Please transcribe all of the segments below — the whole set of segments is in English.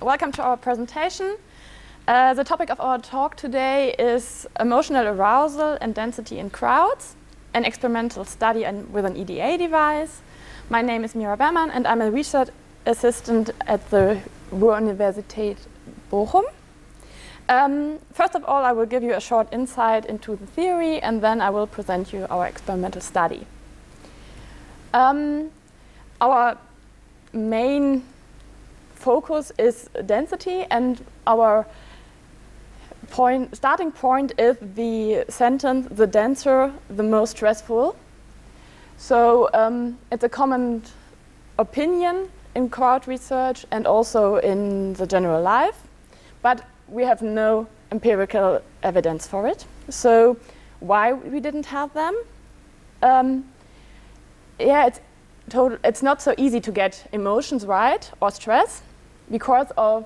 welcome to our presentation. The topic of our talk today is emotional arousal and density in crowds, an experimental study with an EDA device. My name is Mira Beermann and I'm a research assistant at the Ruhr-University Bochum. First of all, I will give you a short insight into the theory and then I will present you our experimental study. Our main focus is density, and our starting point is the sentence, the denser, the most stressful. So it's a common opinion in crowd research and also in the general life, but we have no empirical evidence for it. So why we didn't have them? It's not so easy to get emotions right or stress because of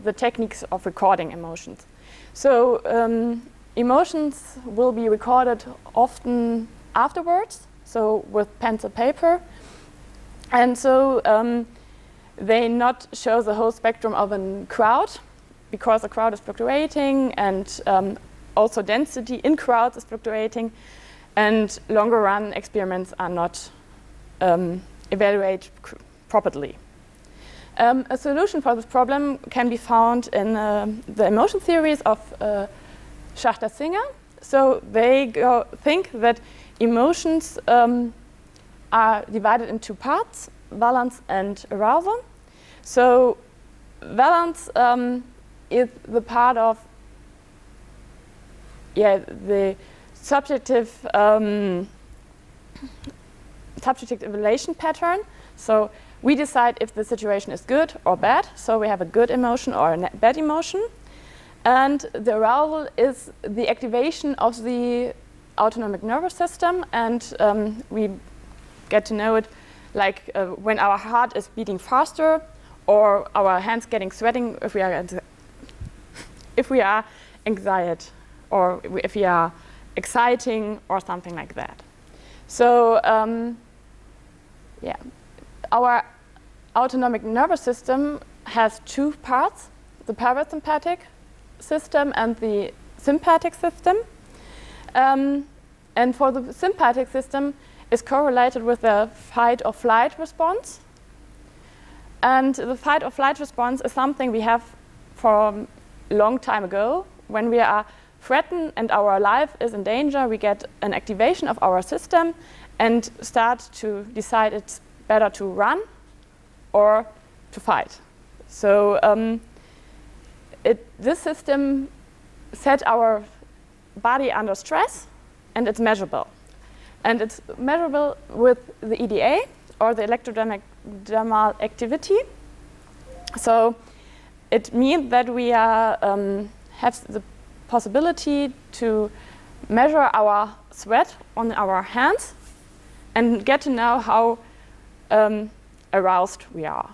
the techniques of recording emotions. So emotions will be recorded often afterwards, so with pen and paper. And so they not show the whole spectrum of a crowd because the crowd is fluctuating and also density in crowds is fluctuating, and longer run experiments are not evaluated properly. A solution for this problem can be found in the emotion theories of Schachter-Singer. So they think that emotions are divided into parts, valence and arousal. So valence is the part of the subjective evaluation pattern. So we decide if the situation is good or bad. So we have a good emotion or a bad emotion. And the arousal is the activation of the autonomic nervous system. And we get to know it like when our heart is beating faster or our hands getting sweating if we are anxiety or if we are exciting or something like that. So our autonomic nervous system has two parts, the parasympathetic system and the sympathetic system. And for the sympathetic system is correlated with the fight or flight response. And the fight or flight response is something we have for a long time ago. When we are threatened and our life is in danger, we get an activation of our system and start to decide it's better to run or to fight. So this system set our body under stress, and it's measurable. And it's measurable with the EDA, or the electrodermal activity. So it means that we have the possibility to measure our sweat on our hands and get to know how aroused we are.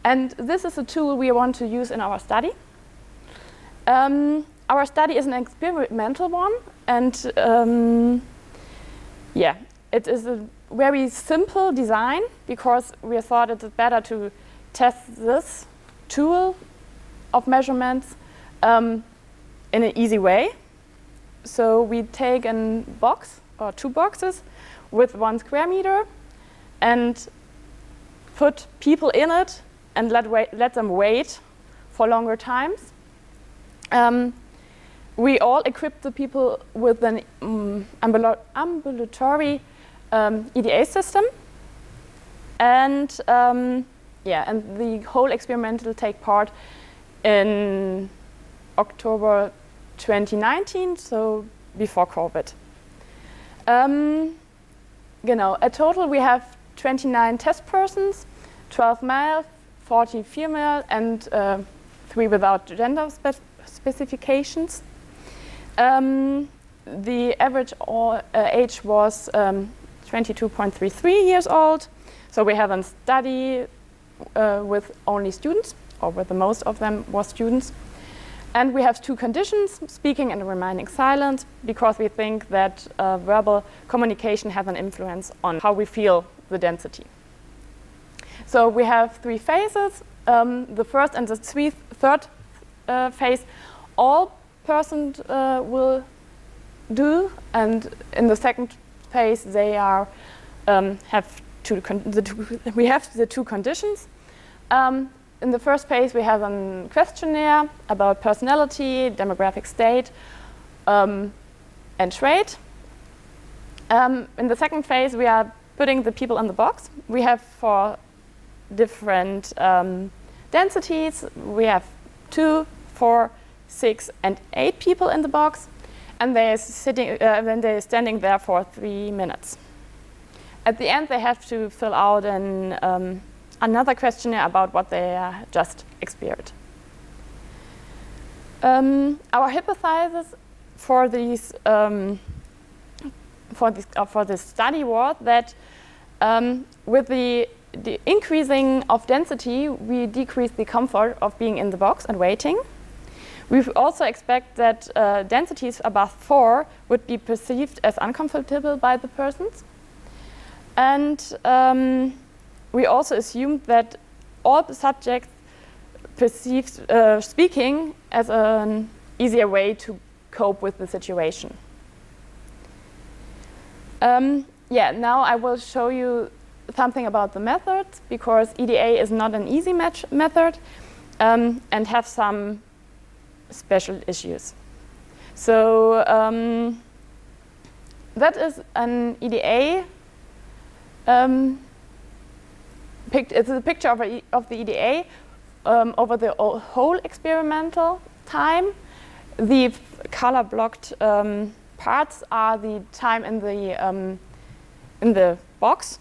And this is a tool we want to use in our study. Our study is an experimental one, and it is a very simple design because we thought it's better to test this tool of measurements in an easy way. So we take a box or two boxes with 1 square meter and put people in it and let them wait for longer times. We all equip the people with an ambulatory EDA system, and the whole experiment will take part in October 2019, so before COVID. At total we have 29 test persons, 12 male, 40 female, and 3 without gender specifications. The average age was 22.33 years old. So we have a study with only students, or with the most of them was students. And we have 2 conditions, speaking and remaining silent, because we think that verbal communication has an influence on how we feel the density. So we have 3 phases. The first and the third phase, all persons will do, and in the second phase they are we have the 2 conditions. In the first phase we have a questionnaire about personality, demographic state, and trait. In the second phase we are putting the people in the box. We have 4 different densities. We have 2, 4, 6, and 8 people in the box, and they're standing there for 3 minutes. At the end, they have to fill out another questionnaire about what they just experienced. Our hypothesis for this study was that with the increasing of density, we decrease the comfort of being in the box and waiting. We also expect that densities above 4 would be perceived as uncomfortable by the persons. And we also assumed that all the subjects perceived speaking as an easier way to cope with the situation. Now I will show you something about the methods, because EDA is not an easy method and have some special issues. So that is an EDA. It's a picture of the EDA over the whole experimental time. The color-blocked parts are the time in the box.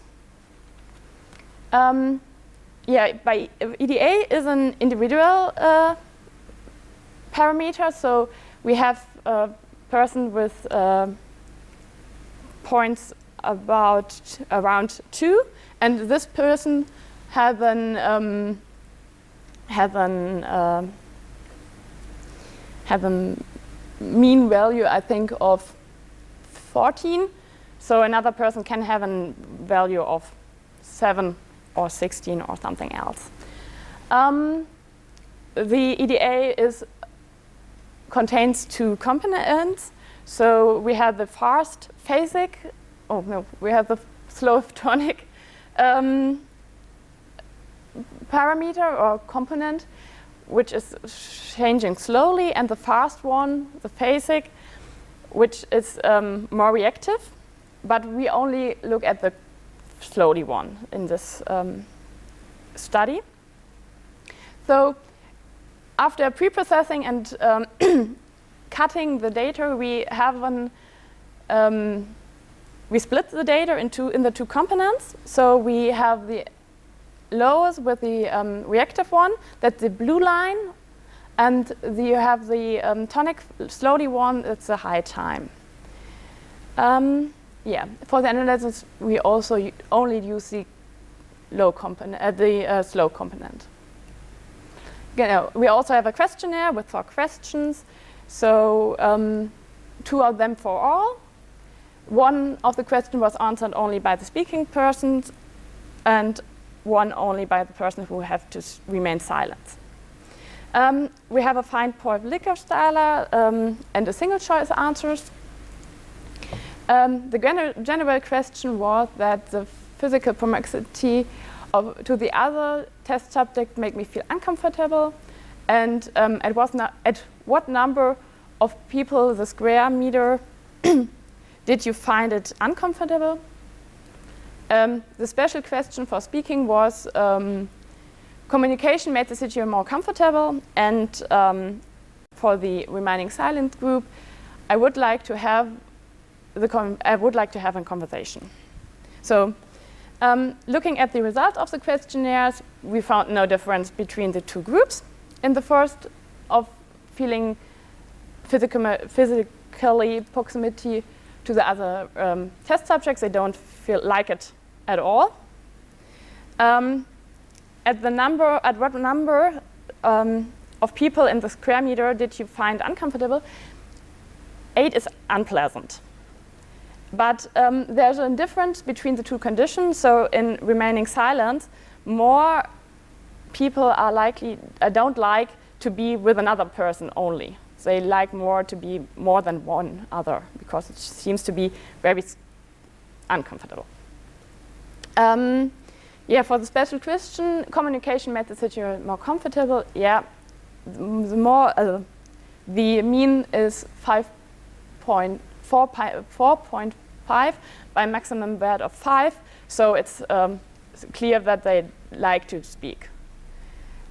By EDA is an individual parameter, so we have a person with points around 2, and this person has a mean value, I think, of 14. So another person can have a value of 7 or 16 or something else. The EDA contains 2 components. So we have the fast phasic. We have the slow tonic parameter or component, which is changing slowly, and the fast one, the phasic, which is more reactive. But we only look at the slowly one in this study. So after pre-processing and cutting the data, we split the data in the 2 components. So we have the lowest with the reactive one, that's the blue line, and you have the tonic slowly one, it's a high time. For the analysis, we also only use the slow component. We also have a questionnaire with 4 questions. So 2 of them for all. One of the questions was answered only by the speaking persons, and one only by the person who have to remain silent. We have a fine-point Likert styler and a single choice answers. The general question was that the physical proximity to the other test subject made me feel uncomfortable, and at what number of people the square meter did you find it uncomfortable? The special question for speaking was communication made the situation more comfortable, and for the remaining silent group, I would like to have a conversation. So looking at the result of the questionnaires, we found no difference between the 2 groups. In the first of feeling physically proximity to the other test subjects, they don't feel like it at all. At what number of people in the square meter did you find uncomfortable? 8 is unpleasant. But there's a difference between the 2 conditions. So in remaining silent, more people are likely don't like to be with another person only. They like more to be more than one other because it seems to be very uncomfortable. Yeah, for the special question, communication made the situation more comfortable. Yeah, the mean is 4.5 by maximum word of 5. So it's clear that they like to speak.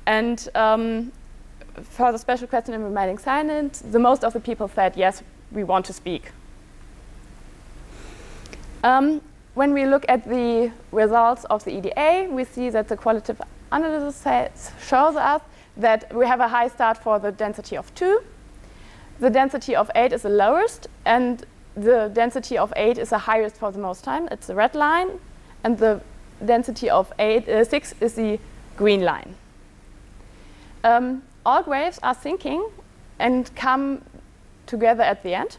And for the special question in remaining silent, the most of the people said, yes, we want to speak. When we look at the results of the EDA, we see that the qualitative analysis shows us that we have a high start for the density of 2. The density of 8 is the lowest, and the density of 8 is the highest for the most time. It's the red line, and the density of 6 is the green line. All graphs are syncing and come together at the end.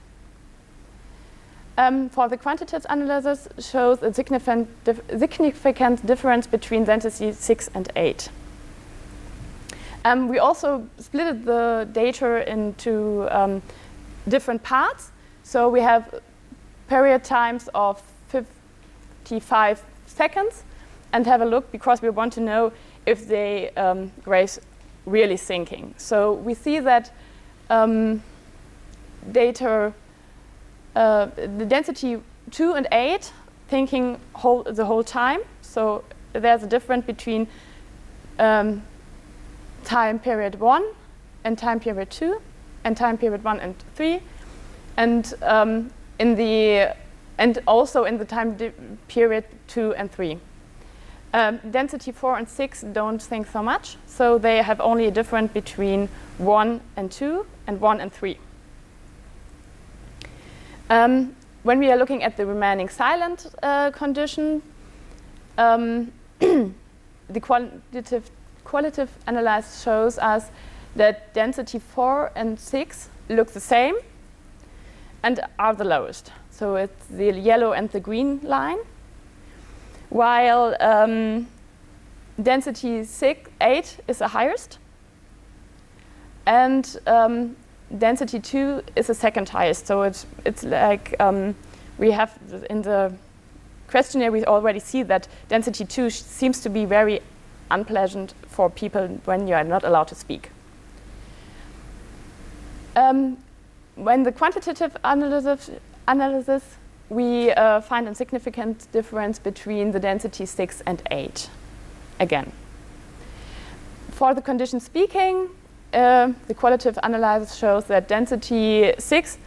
For the quantitative analysis shows a significant difference between density 6 and 8. We also split the data into different parts. So we have period times of 55 seconds and have a look because we want to know if the graphs really syncing. So we see that the density 2 and 8 thinking the whole time. So there's a difference between time period 1 and time period 2 and time period 1 and 3, and also in the time period 2 and 3. Density 4 and 6 don't think so much, so they have only a difference between 1 and 2 and 1 and 3. When we are looking at the remaining silent condition, the qualitative analysis shows us that density 4 and 6 look the same and are the lowest. So it's the yellow and the green line, while density 8 is the highest, and density 2 is the second highest. So it's like we have in the questionnaire we already see that density 2 seems to be very unpleasant for people when you are not allowed to speak. When the quantitative analysis we find a significant difference between the density 6 and 8 again. For the condition speaking, the qualitative analysis shows that density 6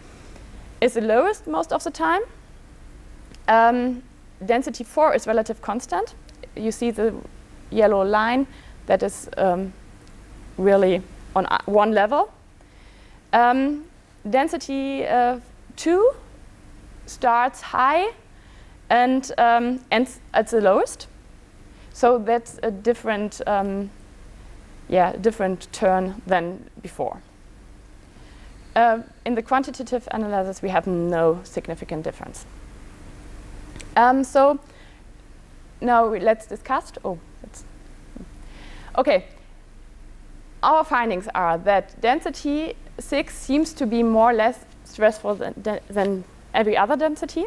is the lowest most of the time. Density 4 is relative constant. You see the yellow line that is really on one level. Density 2 starts high and ends at the lowest. So that's a different different turn than before. In the quantitative analysis, we have no significant difference. So now let's discuss. Okay. Our findings are that density 6 seems to be more or less stressful than every other density.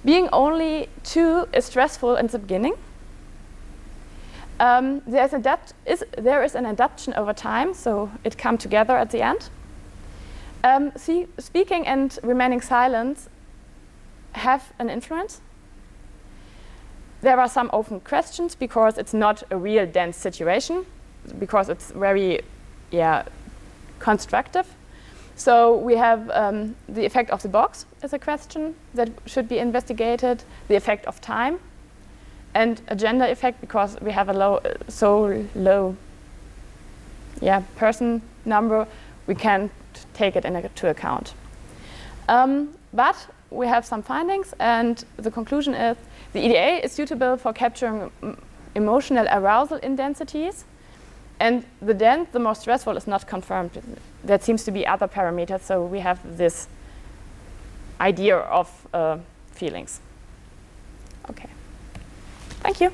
Being only 2 is stressful in the beginning. There is an adaptation over time, so it comes together at the end. Speaking and remaining silent have an influence. There are some open questions because it's not a real dense situation, because it's very constructive. So we have the effect of the box is a question that should be investigated, the effect of time, and a gender effect because we have a low person number, we can't take it into account. But we have some findings, and the conclusion is the EDA is suitable for capturing emotional arousal in densities, and the most stressful is not confirmed. There seems to be other parameters, so we have this idea of feelings. Okay, thank you.